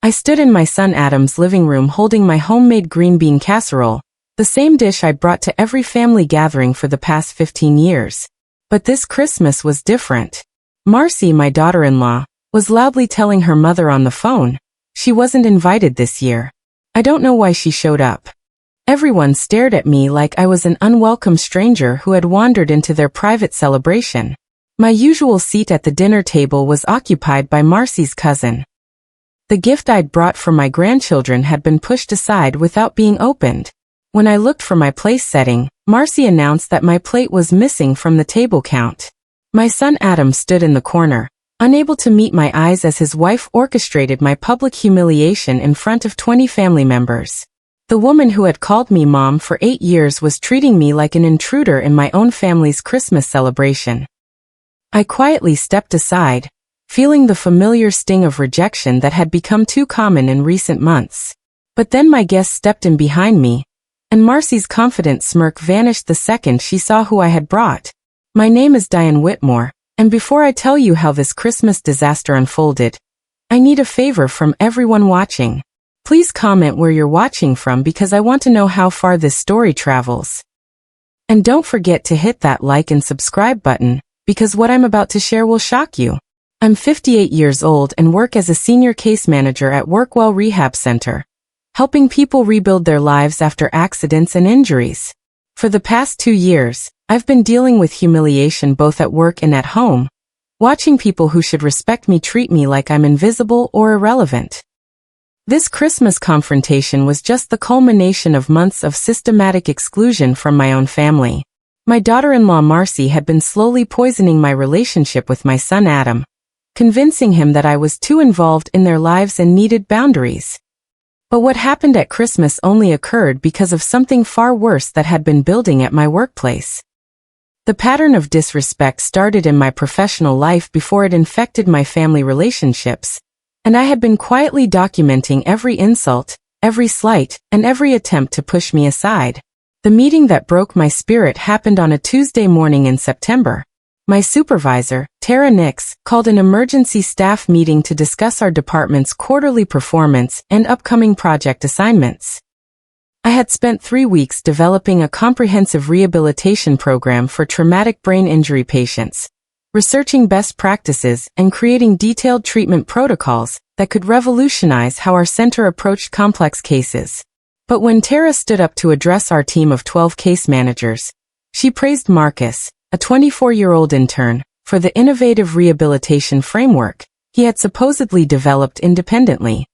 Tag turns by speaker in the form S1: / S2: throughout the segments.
S1: I stood in my son Adam's living room holding my homemade green bean casserole, the same dish I'd brought to every family gathering for the past 15 years. But this Christmas was different. Marcy, my daughter-in-law, was loudly telling her mother on the phone she wasn't invited this year. I don't know why she showed up. Everyone stared at me like I was an unwelcome stranger who had wandered into their private celebration. My usual seat at the dinner table was occupied by Marcy's cousin. The gift I'd brought for my grandchildren had been pushed aside without being opened. When I looked for my place setting, Marcy announced that my plate was missing from the table count. My son Adam stood in the corner, unable to meet my eyes as his wife orchestrated my public humiliation in front of 20 family members. The woman who had called me mom for 8 years was treating me like an intruder in my own family's Christmas celebration. I quietly stepped aside, feeling the familiar sting of rejection that had become too common in recent months. But then my guest stepped in behind me, and Marcy's confident smirk vanished the second she saw who I had brought. My name is Diane Whitmore, and before I tell you how this Christmas disaster unfolded, I need a favor from everyone watching. Please comment where you're watching from because I want to know how far this story travels. And don't forget to hit that like and subscribe button, because what I'm about to share will shock you. I'm 58 years old and work as a senior case manager at Workwell Rehab Center, helping people rebuild their lives after accidents and injuries. For the past 2 years, I've been dealing with humiliation both at work and at home, watching people who should respect me treat me like I'm invisible or irrelevant. This Christmas confrontation was just the culmination of months of systematic exclusion from my own family. My daughter-in-law Marcy had been slowly poisoning my relationship with my son Adam, convincing him that I was too involved in their lives and needed boundaries. But what happened at Christmas only occurred because of something far worse that had been building at my workplace. The pattern of disrespect started in my professional life before it infected my family relationships, and I had been quietly documenting every insult, every slight, and every attempt to push me aside. The meeting that broke my spirit happened on a Tuesday morning in September. My supervisor, Tara Nix, called an emergency staff meeting to discuss our department's quarterly performance and upcoming project assignments. I had spent 3 weeks developing a comprehensive rehabilitation program for traumatic brain injury patients, researching best practices and creating detailed treatment protocols that could revolutionize how our center approached complex cases. But when Tara stood up to address our team of 12 case managers, she praised Marcus, a 24-year-old intern, for the innovative rehabilitation framework he had supposedly developed independently.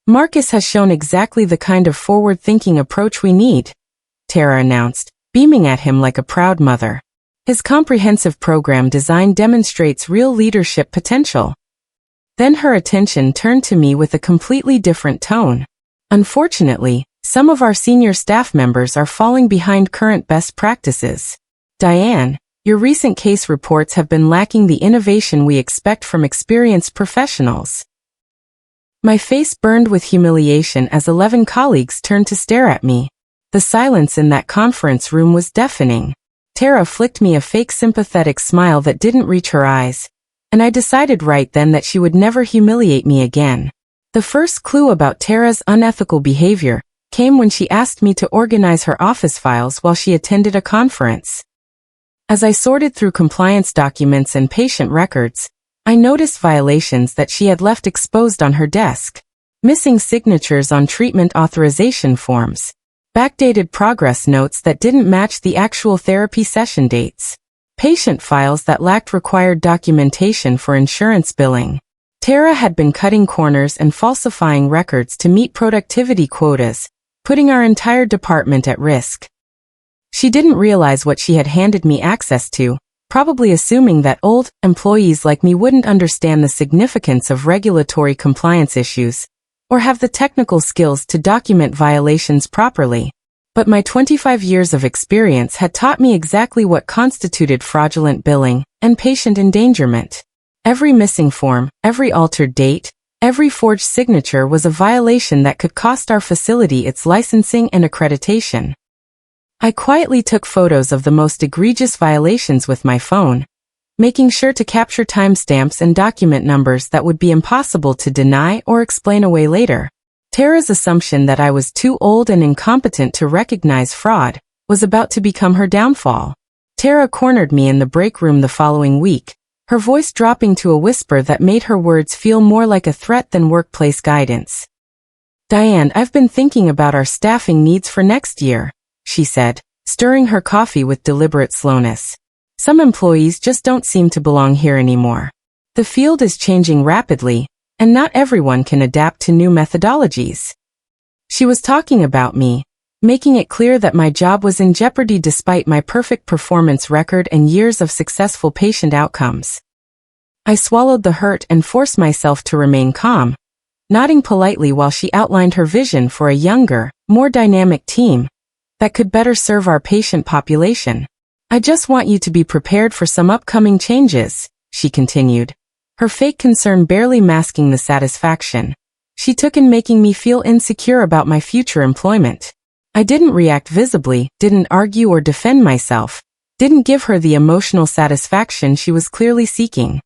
S1: Marcus has shown exactly the kind of forward-thinking approach we need, Tara announced, beaming at him like a proud mother. His comprehensive program design demonstrates real leadership potential. Then her attention turned to me with a completely different tone. Unfortunately, some of our senior staff members are falling behind current best practices. Diane, your recent case reports have been lacking the innovation we expect from experienced professionals. My face burned with humiliation as 11 colleagues turned to stare at me. The silence in that conference room was deafening. Tara flicked me a fake sympathetic smile that didn't reach her eyes, and I decided right then that she would never humiliate me again. The first clue about Tara's unethical behavior came when she asked me to organize her office files while she attended a conference. As I sorted through compliance documents and patient records, I noticed violations that she had left exposed on her desk. Missing signatures on treatment authorization forms. Backdated progress notes that didn't match the actual therapy session dates. Patient files that lacked required documentation for insurance billing. Tara had been cutting corners and falsifying records to meet productivity quotas, putting our entire department at risk. She didn't realize what she had handed me access to, probably assuming that old employees like me wouldn't understand the significance of regulatory compliance issues, or have the technical skills to document violations properly. But my 25 years of experience had taught me exactly what constituted fraudulent billing and patient endangerment. Every missing form, every altered date, every forged signature was a violation that could cost our facility its licensing and accreditation. I quietly took photos of the most egregious violations with my phone, making sure to capture timestamps and document numbers that would be impossible to deny or explain away later. Tara's assumption that I was too old and incompetent to recognize fraud was about to become her downfall. Tara cornered me in the break room the following week, her voice dropping to a whisper that made her words feel more like a threat than workplace guidance. "Diane, I've been thinking about our staffing needs for next year," she said, stirring her coffee with deliberate slowness. "Some employees just don't seem to belong here anymore. The field is changing rapidly, and not everyone can adapt to new methodologies." She was talking about me, making it clear that my job was in jeopardy despite my perfect performance record and years of successful patient outcomes. I swallowed the hurt and forced myself to remain calm, nodding politely while she outlined her vision for a younger, more dynamic team that could better serve our patient population. "I just want you to be prepared for some upcoming changes," she continued, her fake concern barely masking the satisfaction she took in making me feel insecure about my future employment. I didn't react visibly, didn't argue or defend myself, didn't give her the emotional satisfaction she was clearly seeking.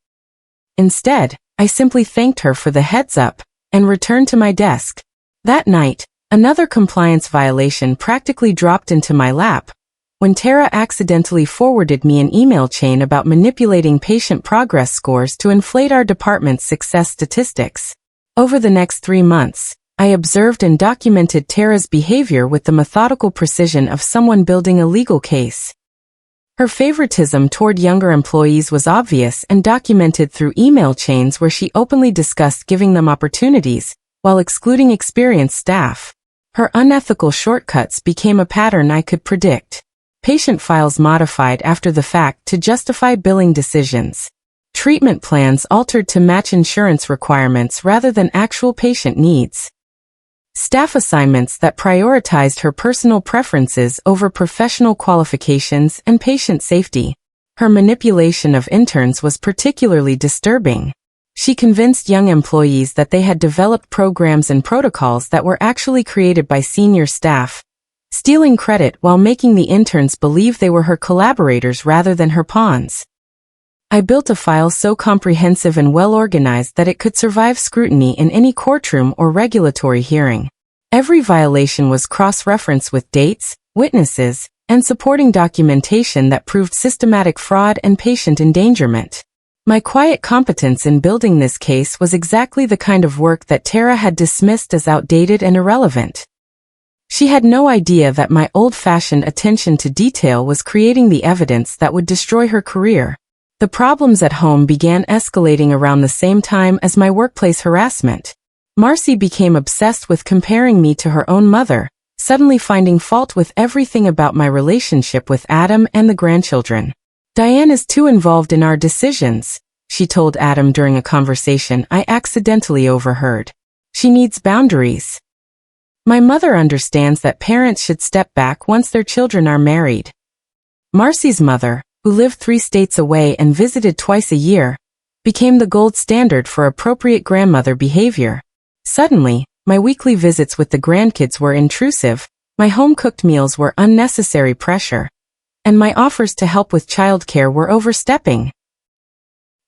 S1: Instead, I simply thanked her for the heads up and returned to my desk. That night, another compliance violation practically dropped into my lap when Tara accidentally forwarded me an email chain about manipulating patient progress scores to inflate our department's success statistics. Over the next 3 months, I observed and documented Tara's behavior with the methodical precision of someone building a legal case. Her favoritism toward younger employees was obvious and documented through email chains where she openly discussed giving them opportunities, while excluding experienced staff. Her unethical shortcuts became a pattern I could predict. Patient files modified after the fact to justify billing decisions. Treatment plans altered to match insurance requirements rather than actual patient needs. Staff assignments that prioritized her personal preferences over professional qualifications and patient safety. Her manipulation of interns was particularly disturbing. She convinced young employees that they had developed programs and protocols that were actually created by senior staff, stealing credit while making the interns believe they were her collaborators rather than her pawns. I built a file so comprehensive and well-organized that it could survive scrutiny in any courtroom or regulatory hearing. Every violation was cross-referenced with dates, witnesses, and supporting documentation that proved systematic fraud and patient endangerment. My quiet competence in building this case was exactly the kind of work that Tara had dismissed as outdated and irrelevant. She had no idea that my old-fashioned attention to detail was creating the evidence that would destroy her career. The problems at home began escalating around the same time as my workplace harassment. Marcy became obsessed with comparing me to her own mother, suddenly finding fault with everything about my relationship with Adam and the grandchildren. "Diane is too involved in our decisions," she told Adam during a conversation I accidentally overheard. "She needs boundaries. My mother understands that parents should step back once their children are married." Marcy's mother, who lived 3 states away and visited twice a year, became the gold standard for appropriate grandmother behavior. Suddenly, my weekly visits with the grandkids were intrusive, my home-cooked meals were unnecessary pressure, and my offers to help with childcare were overstepping.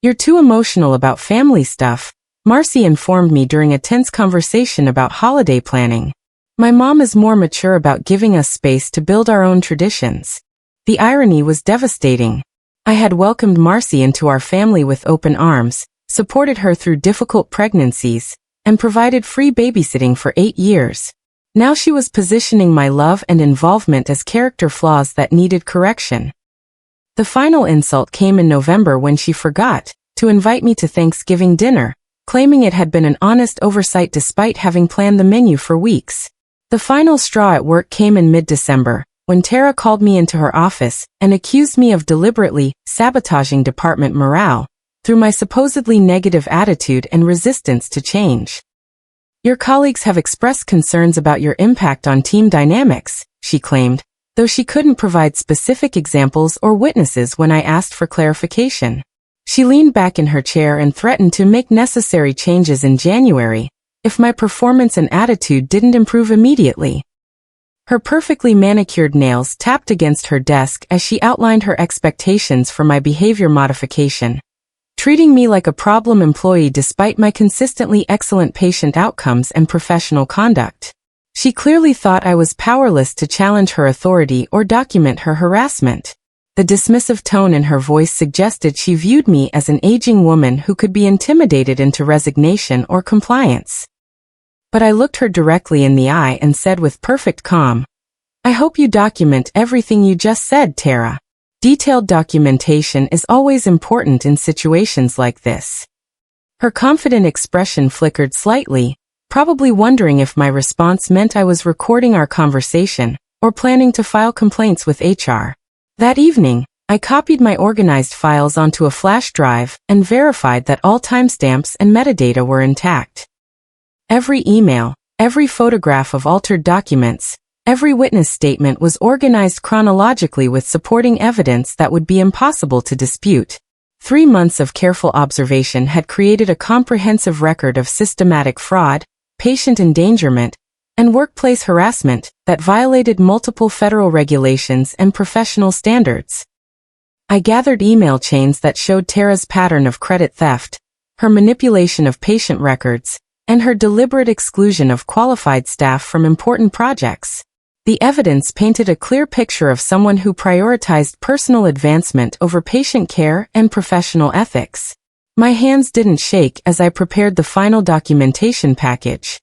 S1: "You're too emotional about family stuff," Marcy informed me during a tense conversation about holiday planning. "My mom is more mature about giving us space to build our own traditions." The irony was devastating. I had welcomed Marcy into our family with open arms, supported her through difficult pregnancies, and provided free babysitting for 8 years. Now she was positioning my love and involvement as character flaws that needed correction. The final insult came in November when she forgot to invite me to Thanksgiving dinner, claiming it had been an honest oversight despite having planned the menu for weeks. The final straw at work came in mid-December, when Tara called me into her office and accused me of deliberately sabotaging department morale through my supposedly negative attitude and resistance to change. "Your colleagues have expressed concerns about your impact on team dynamics," she claimed, though she couldn't provide specific examples or witnesses when I asked for clarification. She leaned back in her chair and threatened to make necessary changes in January if my performance and attitude didn't improve immediately. Her perfectly manicured nails tapped against her desk as she outlined her expectations for my behavior modification, treating me like a problem employee despite my consistently excellent patient outcomes and professional conduct. She clearly thought I was powerless to challenge her authority or document her harassment. The dismissive tone in her voice suggested she viewed me as an aging woman who could be intimidated into resignation or compliance. But I looked her directly in the eye and said with perfect calm, "I hope you document everything you just said, Tara. Detailed documentation is always important in situations like this." Her confident expression flickered slightly, probably wondering if my response meant I was recording our conversation or planning to file complaints with HR. That evening, I copied my organized files onto a flash drive and verified that all timestamps and metadata were intact. Every email, every photograph of altered documents, every witness statement was organized chronologically with supporting evidence that would be impossible to dispute. 3 months of careful observation had created a comprehensive record of systematic fraud, patient endangerment, and workplace harassment that violated multiple federal regulations and professional standards. I gathered email chains that showed Tara's pattern of credit theft, her manipulation of patient records, and her deliberate exclusion of qualified staff from important projects. The evidence painted a clear picture of someone who prioritized personal advancement over patient care and professional ethics. My hands didn't shake as I prepared the final documentation package.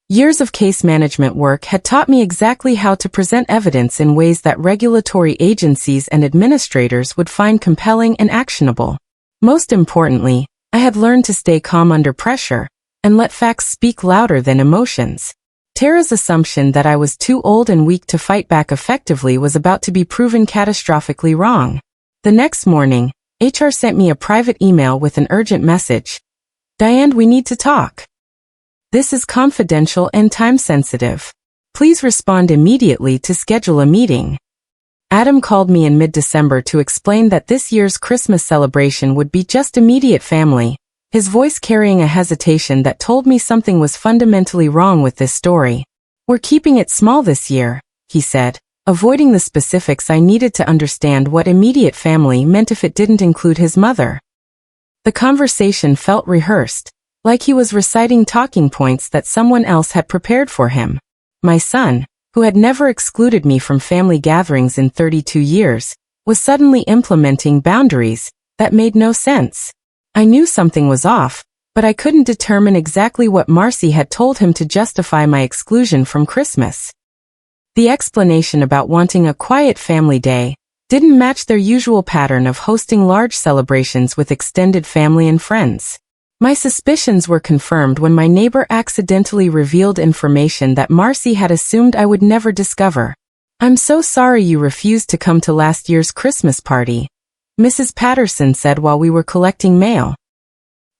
S1: Years of case management work had taught me exactly how to present evidence in ways that regulatory agencies and administrators would find compelling and actionable. Most importantly, I had learned to stay calm under pressure and let facts speak louder than emotions. Tara's assumption that I was too old and weak to fight back effectively was about to be proven catastrophically wrong. The next morning, HR sent me a private email with an urgent message. "Diane, we need to talk. This is confidential and time-sensitive. Please respond immediately to schedule a meeting." Adam called me in mid-December to explain that this year's Christmas celebration would be just immediate family, his voice carrying a hesitation that told me something was fundamentally wrong with this story. "We're keeping it small this year," he said, avoiding the specifics I needed to understand what immediate family meant if it didn't include his mother. The conversation felt rehearsed, like he was reciting talking points that someone else had prepared for him. My son, who had never excluded me from family gatherings in 32 years, was suddenly implementing boundaries that made no sense. I knew something was off, but I couldn't determine exactly what Marcy had told him to justify my exclusion from Christmas. The explanation about wanting a quiet family day didn't match their usual pattern of hosting large celebrations with extended family and friends. My suspicions were confirmed when my neighbor accidentally revealed information that Marcy had assumed I would never discover. "I'm so sorry you refused to come to last year's Christmas party," Mrs. Patterson said while we were collecting mail.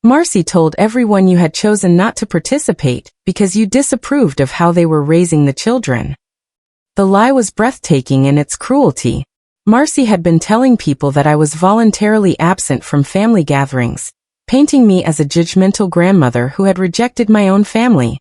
S1: "Marcy told everyone you had chosen not to participate because you disapproved of how they were raising the children." The lie was breathtaking in its cruelty. Marcy had been telling people that I was voluntarily absent from family gatherings, painting me as a judgmental grandmother who had rejected my own family.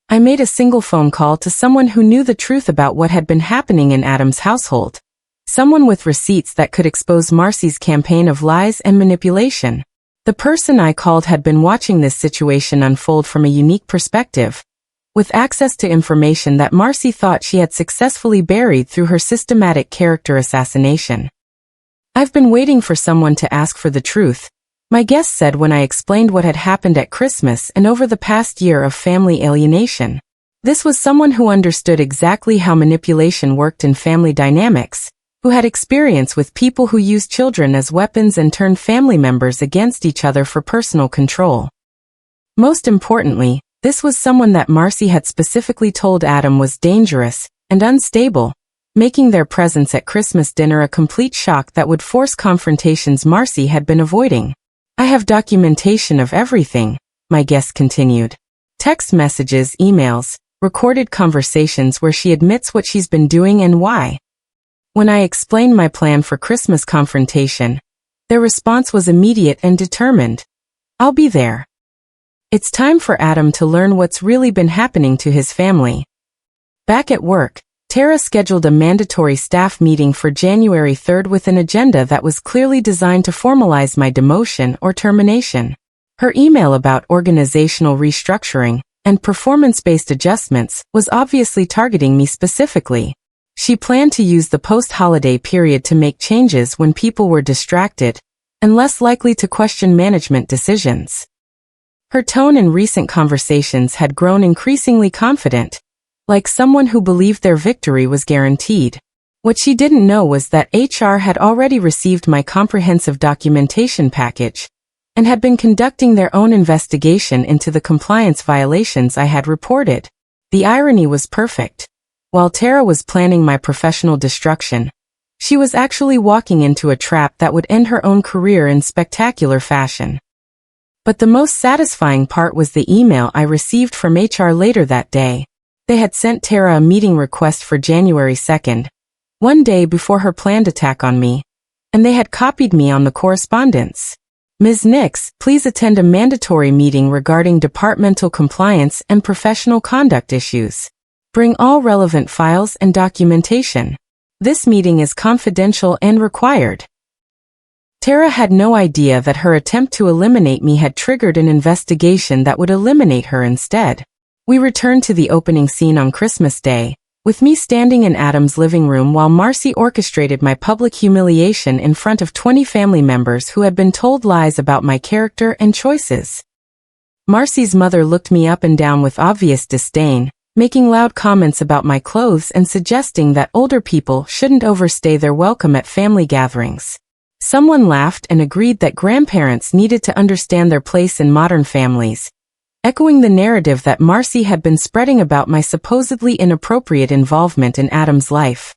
S1: I made a single phone call to someone who knew the truth about what had been happening in Adam's household. Someone with receipts that could expose Marcy's campaign of lies and manipulation. The person I called had been watching this situation unfold from a unique perspective, with access to information that Marcy thought she had successfully buried through her systematic character assassination. "I've been waiting for someone to ask for the truth," my guest said when I explained what had happened at Christmas and over the past year of family alienation. This was someone who understood exactly how manipulation worked in family dynamics, who had experience with people who used children as weapons and turned family members against each other for personal control. Most importantly, this was someone that Marcy had specifically told Adam was dangerous and unstable, making their presence at Christmas dinner a complete shock that would force confrontations Marcy had been avoiding. "I have documentation of everything," my guest continued. Text messages, emails, recorded conversations where she admits what she's been doing and why. When I explained my plan for Christmas confrontation, their response was immediate and determined. "I'll be there. It's time for Adam to learn what's really been happening to his family." Back at work, Tara scheduled a mandatory staff meeting for January 3rd with an agenda that was clearly designed to formalize my demotion or termination. Her email about organizational restructuring and performance-based adjustments was obviously targeting me specifically. She planned to use the post-holiday period to make changes when people were distracted and less likely to question management decisions. Her tone in recent conversations had grown increasingly confident, like someone who believed their victory was guaranteed. What she didn't know was that HR had already received my comprehensive documentation package and had been conducting their own investigation into the compliance violations I had reported. The irony was perfect. While Tara was planning my professional destruction, she was actually walking into a trap that would end her own career in spectacular fashion. But the most satisfying part was the email I received from HR later that day. They had sent Tara a meeting request for January 2nd, one day before her planned attack on me, and they had copied me on the correspondence. Ms. Nix, please attend a mandatory meeting regarding departmental compliance and professional conduct issues. Bring all relevant files and documentation. This meeting is confidential and required. Tara had no idea that her attempt to eliminate me had triggered an investigation that would eliminate her instead. We returned to the opening scene on Christmas Day, with me standing in Adam's living room while Marcy orchestrated my public humiliation in front of 20 family members who had been told lies about my character and choices. Marcy's mother looked me up and down with obvious disdain, making loud comments about my clothes and suggesting that older people shouldn't overstay their welcome at family gatherings. Someone laughed and agreed that grandparents needed to understand their place in modern families, echoing the narrative that Marcy had been spreading about my supposedly inappropriate involvement in Adam's life.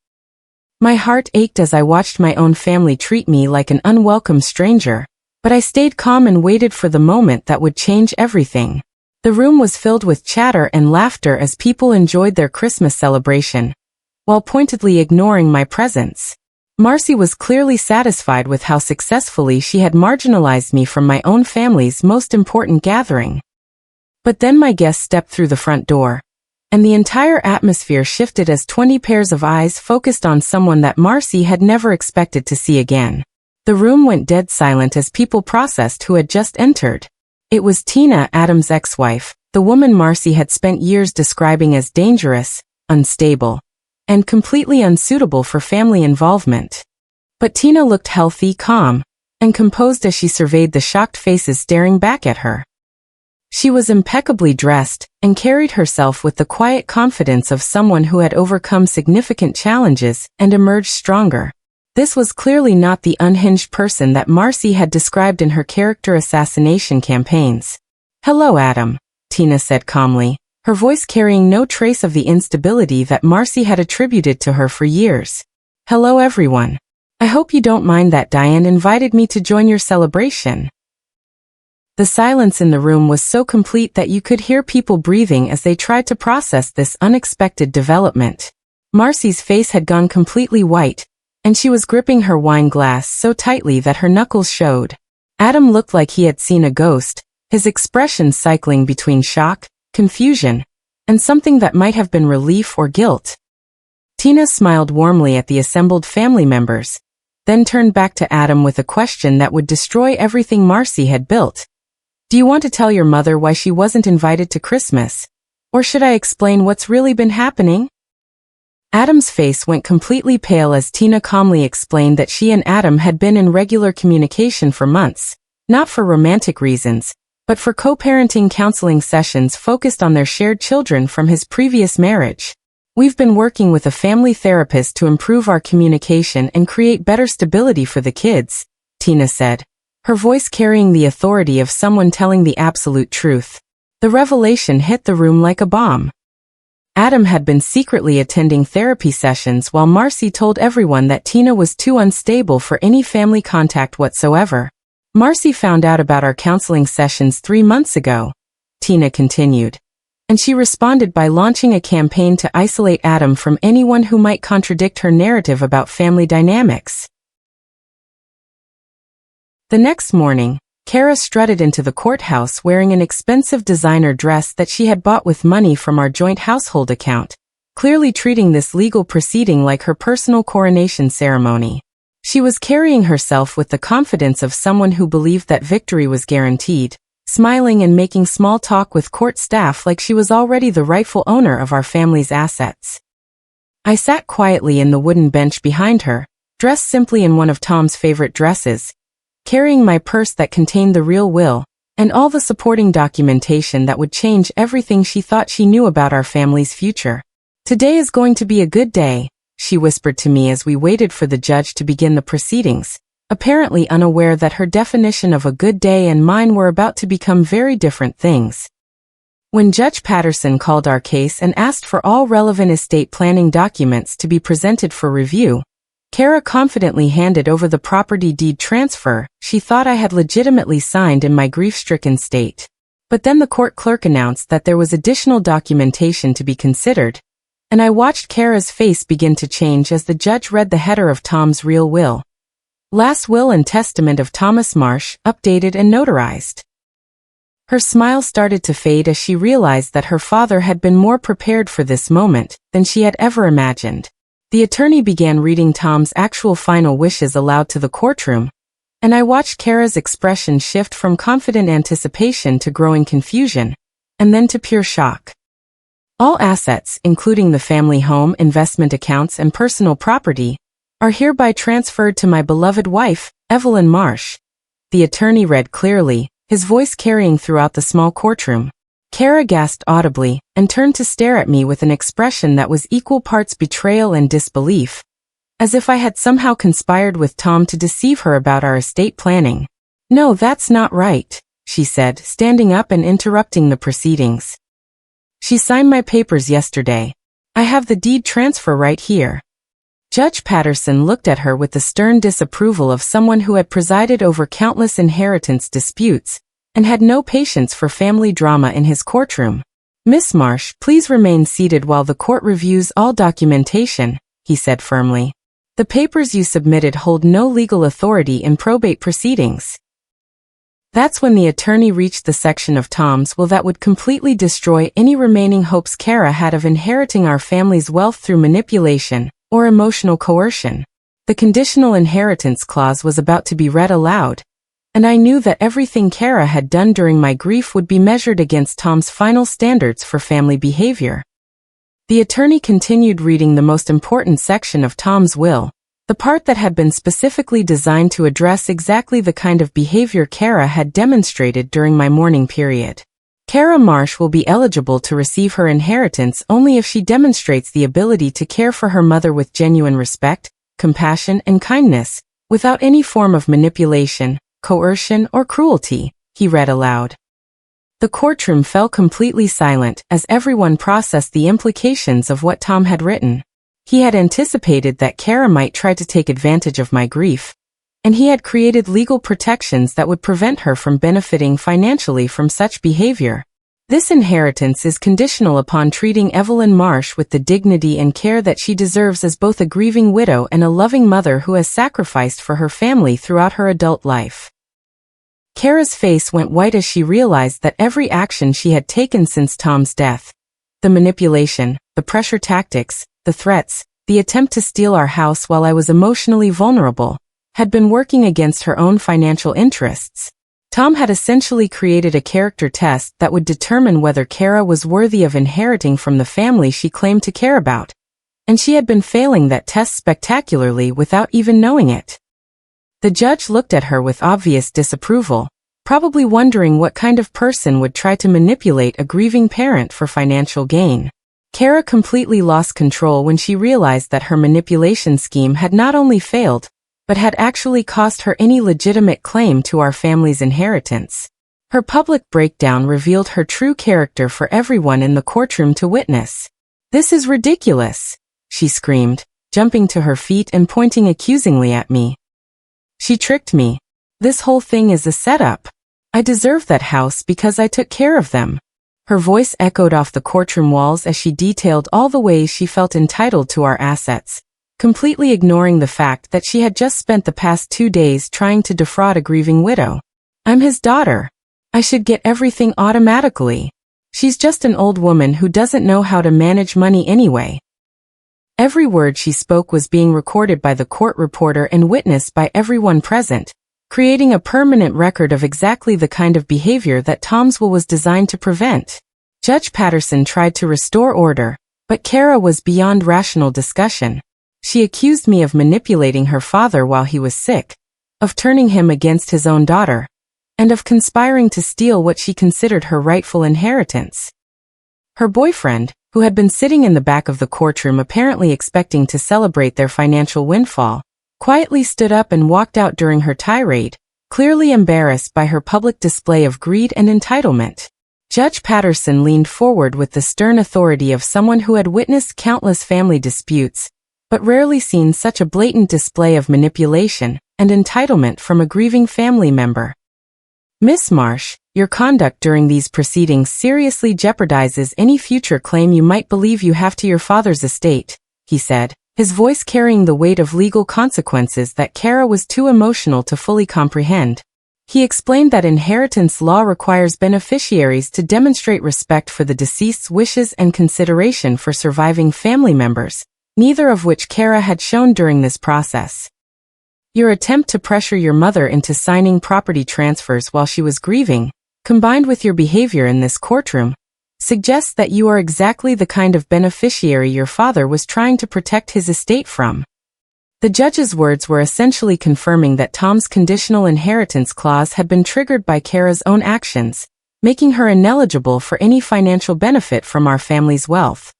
S1: My heart ached as I watched my own family treat me like an unwelcome stranger, but I stayed calm and waited for the moment that would change everything. The room was filled with chatter and laughter as people enjoyed their Christmas celebration, while pointedly ignoring my presence. Marcy was clearly satisfied with how successfully she had marginalized me from my own family's most important gathering. But then my guest stepped through the front door, and the entire atmosphere shifted as 20 pairs of eyes focused on someone that Marcy had never expected to see again. The room went dead silent as people processed who had just entered. It was Tina, Adam's ex-wife, the woman Marcy had spent years describing as dangerous, unstable, and completely unsuitable for family involvement. But Tina looked healthy, calm, and composed as she surveyed the shocked faces staring back at her. She was impeccably dressed and carried herself with the quiet confidence of someone who had overcome significant challenges and emerged stronger. This was clearly not the unhinged person that Marcy had described in her character assassination campaigns. "Hello, Adam," Tina said calmly, her voice carrying no trace of the instability that Marcy had attributed to her for years. "Hello, everyone. I hope you don't mind that Diane invited me to join your celebration." The silence in the room was so complete that you could hear people breathing as they tried to process this unexpected development. Marcy's face had gone completely white, and she was gripping her wine glass so tightly that her knuckles showed. Adam looked like he had seen a ghost, his expression cycling between shock, confusion, and something that might have been relief or guilt. Tina smiled warmly at the assembled family members, then turned back to Adam with a question that would destroy everything Marcy had built. "Do you want to tell your mother why she wasn't invited to Christmas? Or should I explain what's really been happening?" Adam's face went completely pale as Tina calmly explained that she and Adam had been in regular communication for months, not for romantic reasons, but for co-parenting counseling sessions focused on their shared children from his previous marriage. "We've been working with a family therapist to improve our communication and create better stability for the kids," Tina said, her voice carrying the authority of someone telling the absolute truth. The revelation hit the room like a bomb. Adam had been secretly attending therapy sessions while Marcy told everyone that Tina was too unstable for any family contact whatsoever. "Marcy found out about our counseling sessions 3 months ago," Tina continued, and she responded by launching a campaign to isolate Adam from anyone who might contradict her narrative about family dynamics. The next morning, Kara strutted into the courthouse wearing an expensive designer dress that she had bought with money from our joint household account, clearly treating this legal proceeding like her personal coronation ceremony. She was carrying herself with the confidence of someone who believed that victory was guaranteed, smiling and making small talk with court staff like she was already the rightful owner of our family's assets. I sat quietly in the wooden bench behind her, dressed simply in one of Tom's favorite dresses, carrying my purse that contained the real will, and all the supporting documentation that would change everything she thought she knew about our family's future. "Today is going to be a good day," she whispered to me as we waited for the judge to begin the proceedings, apparently unaware that her definition of a good day and mine were about to become very different things. When Judge Patterson called our case and asked for all relevant estate planning documents to be presented for review, Kara confidently handed over the property deed transfer she thought I had legitimately signed in my grief-stricken state. But then the court clerk announced that there was additional documentation to be considered, and I watched Kara's face begin to change as the judge read the header of Tom's real will. Last will and testament of Thomas Marsh, updated and notarized. Her smile started to fade as she realized that her father had been more prepared for this moment than she had ever imagined. The attorney began reading Tom's actual final wishes aloud to the courtroom, and I watched Kara's expression shift from confident anticipation to growing confusion, and then to pure shock. "All assets, including the family home, investment accounts, and personal property, are hereby transferred to my beloved wife, Evelyn Marsh," the attorney read clearly, his voice carrying throughout the small courtroom. Kara gasped audibly and turned to stare at me with an expression that was equal parts betrayal and disbelief, as if I had somehow conspired with Tom to deceive her about our estate planning. "No, that's not right," she said, standing up and interrupting the proceedings. "She signed my papers yesterday. I have the deed transfer right here." Judge Patterson looked at her with the stern disapproval of someone who had presided over countless inheritance disputes and had no patience for family drama in his courtroom. "Miss Marsh, please remain seated while the court reviews all documentation," he said firmly. "The papers you submitted hold no legal authority in probate proceedings." That's when the attorney reached the section of Tom's will that would completely destroy any remaining hopes Kara had of inheriting our family's wealth through manipulation or emotional coercion. The conditional inheritance clause was about to be read aloud, and I knew that everything Kara had done during my grief would be measured against Tom's final standards for family behavior. The attorney continued reading the most important section of Tom's will, the part that had been specifically designed to address exactly the kind of behavior Kara had demonstrated during my mourning period. Kara Marsh will be eligible to receive her inheritance only if she demonstrates the ability to care for her mother with genuine respect, compassion, and kindness, without any form of manipulation, coercion, or cruelty, he read aloud. The courtroom fell completely silent as everyone processed the implications of what Tom had written. He had anticipated that Kara might try to take advantage of my grief, and he had created legal protections that would prevent her from benefiting financially from such behavior. "This inheritance is conditional upon treating Evelyn Marsh with the dignity and care that she deserves as both a grieving widow and a loving mother who has sacrificed for her family throughout her adult life." Kara's face went white as she realized that every action she had taken since Tom's death, the manipulation, the pressure tactics, the threats, the attempt to steal our house while I was emotionally vulnerable, had been working against her own financial interests. Tom had essentially created a character test that would determine whether Kara was worthy of inheriting from the family she claimed to care about, and she had been failing that test spectacularly without even knowing it. The judge looked at her with obvious disapproval, probably wondering what kind of person would try to manipulate a grieving parent for financial gain. Kara completely lost control when she realized that her manipulation scheme had not only failed, but had actually cost her any legitimate claim to our family's inheritance. Her public breakdown revealed her true character for everyone in the courtroom to witness. "This is ridiculous," she screamed, jumping to her feet and pointing accusingly at me. "She tricked me. This whole thing is a setup. I deserve that house because I took care of them." Her voice echoed off the courtroom walls as she detailed all the ways she felt entitled to our assets, completely ignoring the fact that she had just spent the past 2 days trying to defraud a grieving widow. "I'm his daughter. I should get everything automatically. She's just an old woman who doesn't know how to manage money anyway," Every word she spoke was being recorded by the court reporter and witnessed by everyone present, creating a permanent record of exactly the kind of behavior that Tom's will was designed to prevent. Judge Patterson tried to restore order, but Kara was beyond rational discussion. She accused me of manipulating her father while he was sick, of turning him against his own daughter, and of conspiring to steal what she considered her rightful inheritance. Her boyfriend, who had been sitting in the back of the courtroom apparently expecting to celebrate their financial windfall, quietly stood up and walked out during her tirade, clearly embarrassed by her public display of greed and entitlement. Judge Patterson leaned forward with the stern authority of someone who had witnessed countless family disputes, but rarely seen such a blatant display of manipulation and entitlement from a grieving family member. Miss Marsh, your conduct during these proceedings seriously jeopardizes any future claim you might believe you have to your father's estate, he said, his voice carrying the weight of legal consequences that Kara was too emotional to fully comprehend. He explained that inheritance law requires beneficiaries to demonstrate respect for the deceased's wishes and consideration for surviving family members, neither of which Kara had shown during this process. Your attempt to pressure your mother into signing property transfers while she was grieving, combined with your behavior in this courtroom, suggests that you are exactly the kind of beneficiary your father was trying to protect his estate from. The judge's words were essentially confirming that Tom's conditional inheritance clause had been triggered by Kara's own actions, making her ineligible for any financial benefit from our family's wealth.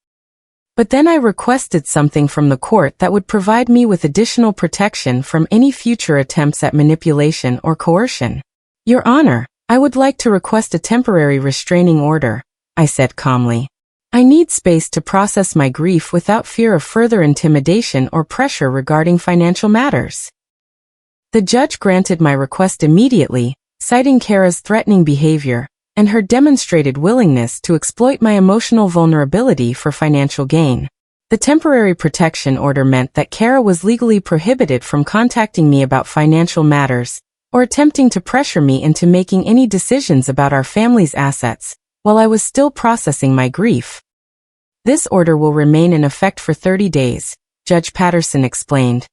S1: But then I requested something from the court that would provide me with additional protection from any future attempts at manipulation or coercion. Your Honor, I would like to request a temporary restraining order, I said calmly. I need space to process my grief without fear of further intimidation or pressure regarding financial matters. The judge granted my request immediately, citing Kara's threatening behavior and her demonstrated willingness to exploit my emotional vulnerability for financial gain. The temporary protection order meant that Kara was legally prohibited from contacting me about financial matters or attempting to pressure me into making any decisions about our family's assets, while I was still processing my grief. This order will remain in effect for 30 days, Judge Patterson explained,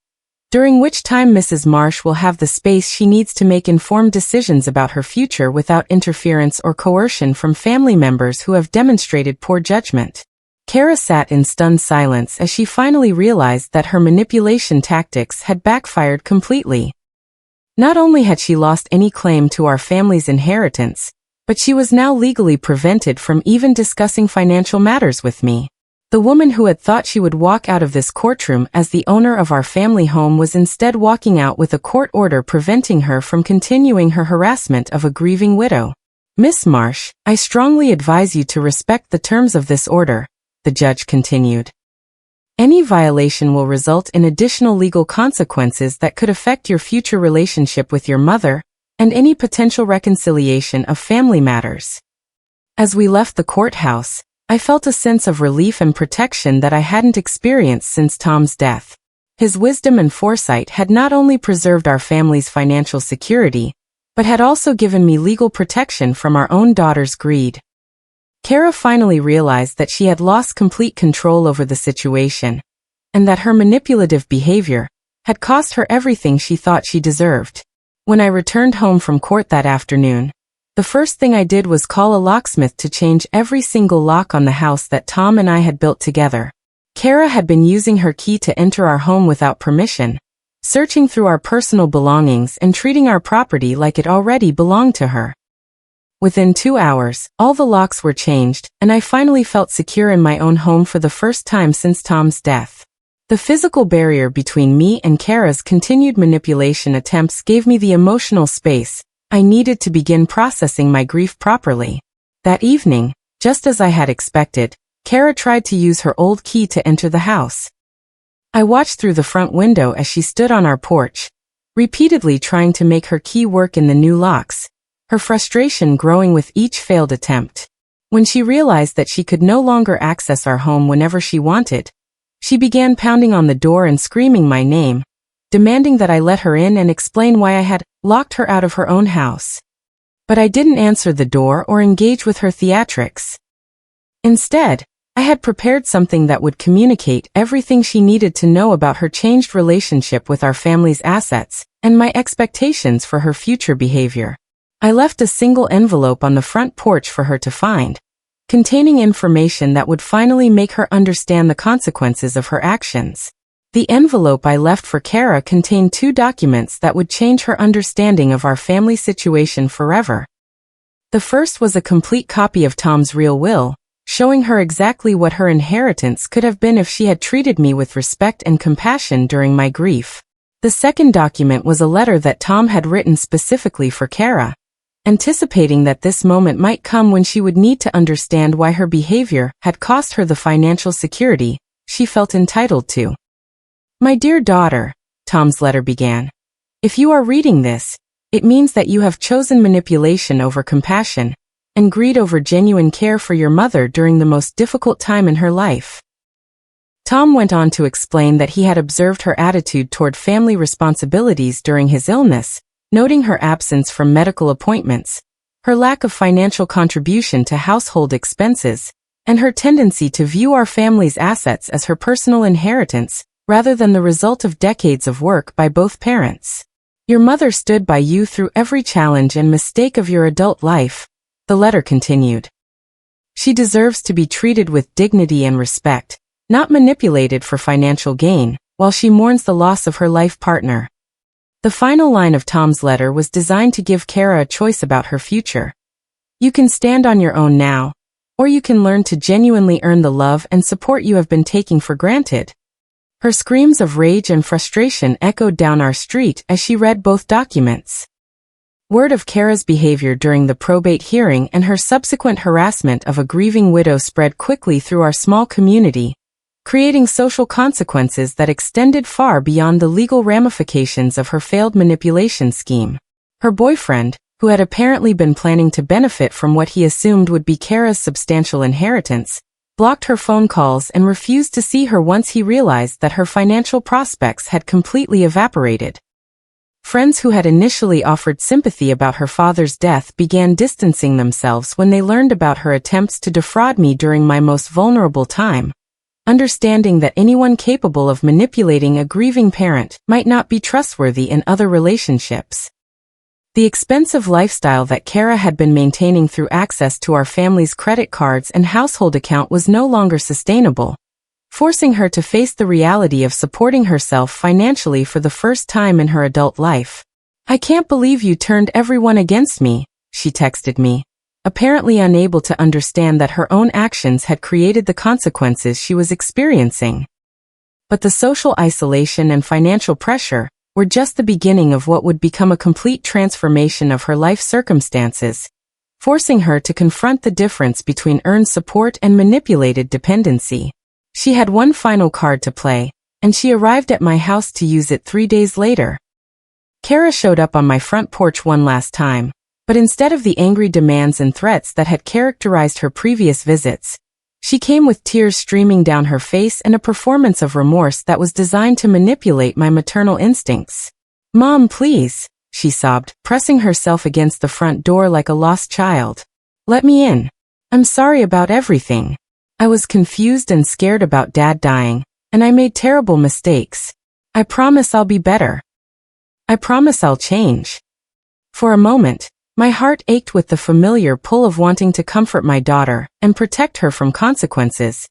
S1: during which time Mrs. Marsh will have the space she needs to make informed decisions about her future without interference or coercion from family members who have demonstrated poor judgment. Kara sat in stunned silence as she finally realized that her manipulation tactics had backfired completely. Not only had she lost any claim to our family's inheritance, but she was now legally prevented from even discussing financial matters with me. The woman who had thought she would walk out of this courtroom as the owner of our family home was instead walking out with a court order preventing her from continuing her harassment of a grieving widow. Miss Marsh, I strongly advise you to respect the terms of this order, the judge continued. Any violation will result in additional legal consequences that could affect your future relationship with your mother, and any potential reconciliation of family matters. As we left the courthouse, I felt a sense of relief and protection that I hadn't experienced since Tom's death. His wisdom and foresight had not only preserved our family's financial security, but had also given me legal protection from our own daughter's greed. Kara finally realized that she had lost complete control over the situation, and that her manipulative behavior had cost her everything she thought she deserved. When I returned home from court that afternoon, the first thing I did was call a locksmith to change every single lock on the house that Tom and I had built together. Kara had been using her key to enter our home without permission, searching through our personal belongings and treating our property like it already belonged to her. Within 2 hours, all the locks were changed, and I finally felt secure in my own home for the first time since Tom's death. The physical barrier between me and Kara's continued manipulation attempts gave me the emotional space I needed to begin processing my grief properly. That evening, just as I had expected, Kara tried to use her old key to enter the house. I watched through the front window as she stood on our porch, repeatedly trying to make her key work in the new locks, her frustration growing with each failed attempt. When she realized that she could no longer access our home whenever she wanted, she began pounding on the door and screaming my name, demanding that I let her in and explain why I had locked her out of her own house. But I didn't answer the door or engage with her theatrics. Instead, I had prepared something that would communicate everything she needed to know about her changed relationship with our family's assets, and my expectations for her future behavior. I left a single envelope on the front porch for her to find, containing information that would finally make her understand the consequences of her actions. The envelope I left for Kara contained 2 documents that would change her understanding of our family situation forever. The first was a complete copy of Tom's real will, showing her exactly what her inheritance could have been if she had treated me with respect and compassion during my grief. The second document was a letter that Tom had written specifically for Kara, anticipating that this moment might come when she would need to understand why her behavior had cost her the financial security she felt entitled to. "My dear daughter," Tom's letter began, "if you are reading this, it means that you have chosen manipulation over compassion, and greed over genuine care for your mother during the most difficult time in her life." Tom went on to explain that he had observed her attitude toward family responsibilities during his illness, noting her absence from medical appointments, her lack of financial contribution to household expenses, and her tendency to view our family's assets as her personal inheritance, rather than the result of decades of work by both parents. "Your mother stood by you through every challenge and mistake of your adult life," the letter continued. "She deserves to be treated with dignity and respect, not manipulated for financial gain, while she mourns the loss of her life partner." The final line of Tom's letter was designed to give Kara a choice about her future. "You can stand on your own now, or you can learn to genuinely earn the love and support you have been taking for granted." Her screams of rage and frustration echoed down our street as she read both documents. Word of Kara's behavior during the probate hearing and her subsequent harassment of a grieving widow spread quickly through our small community, creating social consequences that extended far beyond the legal ramifications of her failed manipulation scheme. Her boyfriend, who had apparently been planning to benefit from what he assumed would be Kara's substantial inheritance, blocked her phone calls and refused to see her once he realized that her financial prospects had completely evaporated. Friends who had initially offered sympathy about her father's death began distancing themselves when they learned about her attempts to defraud me during my most vulnerable time, understanding that anyone capable of manipulating a grieving parent might not be trustworthy in other relationships. The expensive lifestyle that Kara had been maintaining through access to our family's credit cards and household account was no longer sustainable, forcing her to face the reality of supporting herself financially for the first time in her adult life. "I can't believe you turned everyone against me," she texted me, apparently unable to understand that her own actions had created the consequences she was experiencing. But the social isolation and financial pressure were just the beginning of what would become a complete transformation of her life circumstances, forcing her to confront the difference between earned support and manipulated dependency. She had one final card to play, and she arrived at my house to use it 3 days later. Kara showed up on my front porch one last time, but instead of the angry demands and threats that had characterized her previous visits, she came with tears streaming down her face and a performance of remorse that was designed to manipulate my maternal instincts. "Mom, please," she sobbed, pressing herself against the front door like a lost child. "Let me in. I'm sorry about everything. I was confused and scared about Dad dying, and I made terrible mistakes. I promise I'll be better. I promise I'll change." For a moment, my heart ached with the familiar pull of wanting to comfort my daughter and protect her from consequences,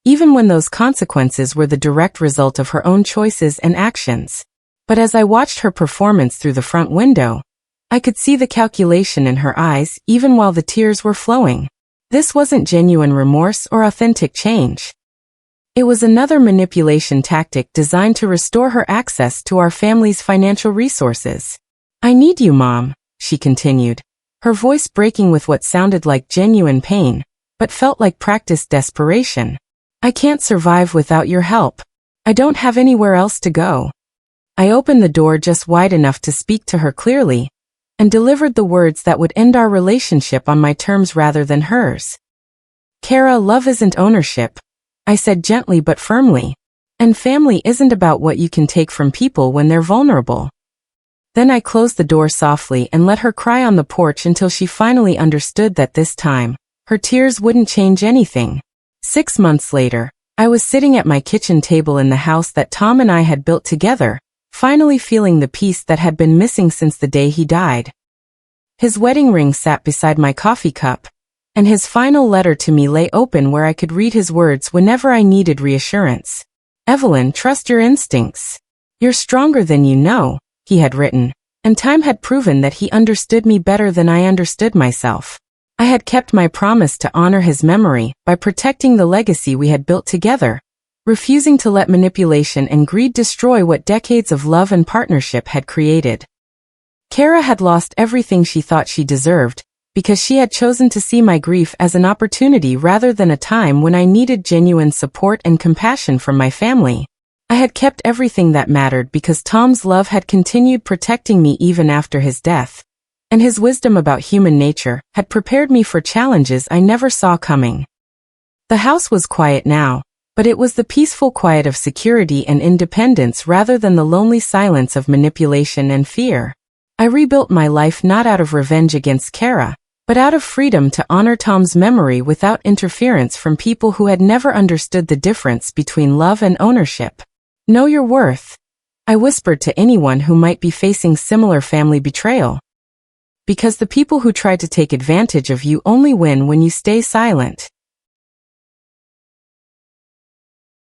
S1: even when those consequences were the direct result of her own choices and actions. But as I watched her performance through the front window, I could see the calculation in her eyes even while the tears were flowing. This wasn't genuine remorse or authentic change. It was another manipulation tactic designed to restore her access to our family's financial resources. "I need you, Mom," she continued, her voice breaking with what sounded like genuine pain, but felt like practiced desperation. "I can't survive without your help. I don't have anywhere else to go." I opened the door just wide enough to speak to her clearly, and delivered the words that would end our relationship on my terms rather than hers. "Kara, love isn't ownership," I said gently but firmly, "and family isn't about what you can take from people when they're vulnerable." Then I closed the door softly and let her cry on the porch until she finally understood that this time, her tears wouldn't change anything. 6 months later, I was sitting at my kitchen table in the house that Tom and I had built together, finally feeling the peace that had been missing since the day he died. His wedding ring sat beside my coffee cup, and his final letter to me lay open where I could read his words whenever I needed reassurance. "Evelyn, trust your instincts. You're stronger than you know," he had written, and time had proven that he understood me better than I understood myself. I had kept my promise to honor his memory by protecting the legacy we had built together, refusing to let manipulation and greed destroy what decades of love and partnership had created. Kara had lost everything she thought she deserved, because she had chosen to see my grief as an opportunity rather than a time when I needed genuine support and compassion from my family. I had kept everything that mattered because Tom's love had continued protecting me even after his death, and his wisdom about human nature had prepared me for challenges I never saw coming. The house was quiet now, but it was the peaceful quiet of security and independence rather than the lonely silence of manipulation and fear. I rebuilt my life not out of revenge against Kara, but out of freedom to honor Tom's memory without interference from people who had never understood the difference between love and ownership. "Know your worth," I whispered to anyone who might be facing similar family betrayal. Because the people who try to take advantage of you only win when you stay silent.